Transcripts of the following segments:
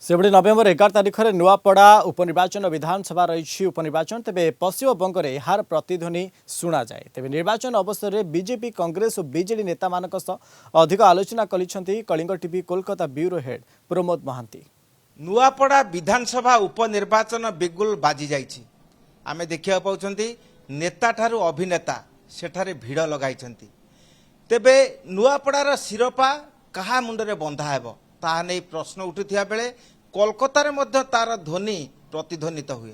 सेबड़ी नवेम्बर 11 तारिख में नुआपड़ा उपनिर्वाचन विधानसभा रही उपनिर्वाचन तेज पश्चिमबंग में यार प्रतिध्वनि शुणा जाए तेज निर्वाचन अवसर में बीजेपी कांग्रेस और बीजेडी नेता अधिक आलोचना Kalinga TV Kolkata bureau head Pramod Mahanty. Nuapada विधानसभा उपनिर्वाचन बिगुल बाजी जाइछि। आमे देखिया पाउछंती नेता ठारू अभिनेता सेठारे भिड़ लगाई तेबे नुआपड़ार शिरोपा कहा मुंडरे बंधा हेबो ताहा नै प्रश्न उठुथिया बेले कोलकाता रे तार ध्वनि प्रतिध्वनित हुए।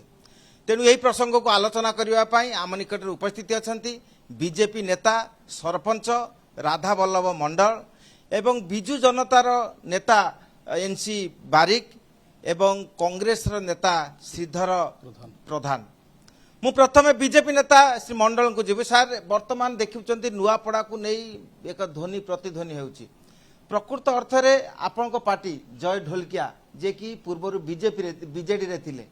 तेणु यही प्रसंग को आलोचना करने आम निकट उपस्थित अच्छा बीजेपी नेता सरपंच राधा वल्लभ मंडल एवं बिजु जनतार नेता एनसी बारिक एवं कांग्रेस नेता श्रीधर प्रधान। मु प्रथम बीजेपी नेता श्री मंडल को जीव सार वर्तमान देखुं नुआपड़ा को नहीं एक ध्वनि प्रतिध्वनि होउची प्रकृत अर्थ रे आपण पार्टी जय ढोलकिया जे कि पूर्व बीजेडी रे थिले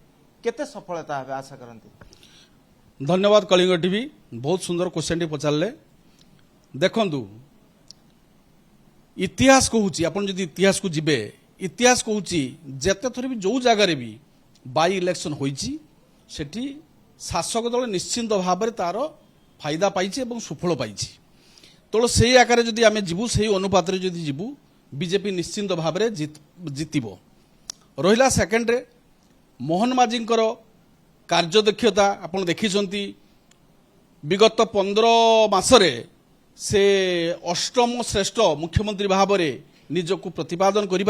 केते सफलता है आशा करती। धन्यवाद कलिंग टीवी बहुत सुंदर क्वेश्चन टी पचारे देखु इतिहास कहूँ आपन जदि इतिहास को जिबे इतिहास कहूँ जेते थर भी जो जगार भी बाई इलेक्शन होईची सेठी शासक दल निश्चिंत भाव में तार फायदा पाई सुफल पाई तो से आकार जदि आम जीवु से अनुपात जदि जीवु बीजेपी निश्चिंत भाव में जितब। रहा सेकेंड रे मोहन माझी कार्यदक्षता आपड़ देखी विगत 15 मासरे से अष्टम श्रेष्ठ मुख्यमंत्री भाव में निजक प्रतिपादन कर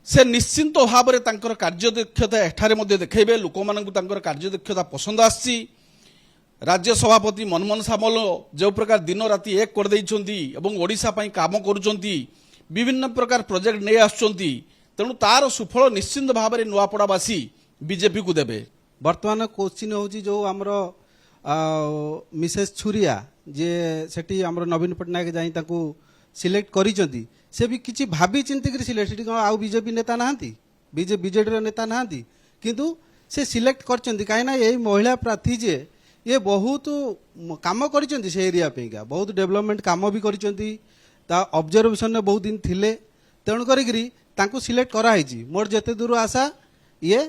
से निश्चिंत भाव में कार्यदक्षता एठारे देखेबे लोक मानक कार्यदक्षता पसंद आसी। राज्य सभापति मनमोहन सामल जो प्रकार दिन राति एक कर ओडिशा पई काम करुचंती विभिन्न प्रकार प्रोजेक्ट नहीं आसुचंती तेणु तार सुफल निश्चिंत भाव में नुआपड़ावासी बीजेपी को देबे। वर्तमान क्वेश्चन होची जो हमर मिसेस छुरिया जे सेठी हमर नवीन पटनायक जाई ताकू सिलेक्ट करिचंती से भी किछि भाबी चिंती कर सिलेक्ट सेठी आउ बीजेपी नेता नाहांती बीजेडी रो नेता नाहांती किंतु से सिलेक्ट करचंती काहे ना एई महिला प्रार्थी जे ये बहुत काम करिचंती से एरिया पेगा बहुत डेवलपमेंट काम भी करिचंती ता ऑब्जर्वेशन ने बहुत दिन थिले तेणु करी तांको सिलेक्ट कराई मोर जेते दूर आशा ये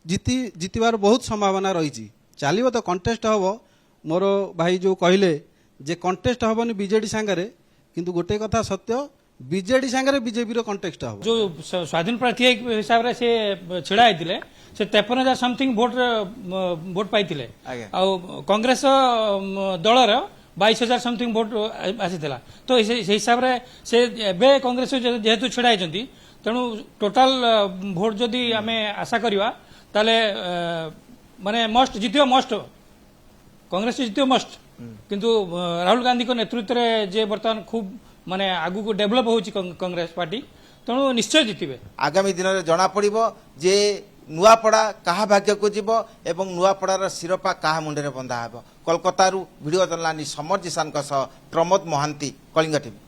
जितबार बहुत संभावना रही चलो तो कंटेस्ट हम मोर भाई जो कहले जे कंटेस्ट हेनी बीजेडी सांगरे किंतु गोटे कथा सत्य बीजेडी सांगरे बीजेपी रो कंटेस्ट हम जो स्वाधीन प्रार्थी हिसाब से छिड़ा होते से 53,000 समथिंग भोट पाई कांग्रेस दलर 22,000 समथिंग भोट आसीला तो हिसाब से एबे कांग्रेस जेहेतु छिड़ा होती तेणु टोटाल भोट जदि आम आशा करवा ताले माने मस्ट जितियो मस्ट कांग्रेस जितियो मस्ट किंतु राहुल गांधी को नेतृत्व में जे बर्तमान खूब माने आगु को डेवलप होची कांग्रेस पार्टी तेणु निश्चय जितबे। आगामी दिन में जना पड़िबो जे नुआपड़ा कहा भाग्य को जीव एवं नुआपड़ार शिरोपा कहा मुंडे बंधा हेब। Kolkata video journalist Samar Jisan Pramod Mahanty Kalinga TV.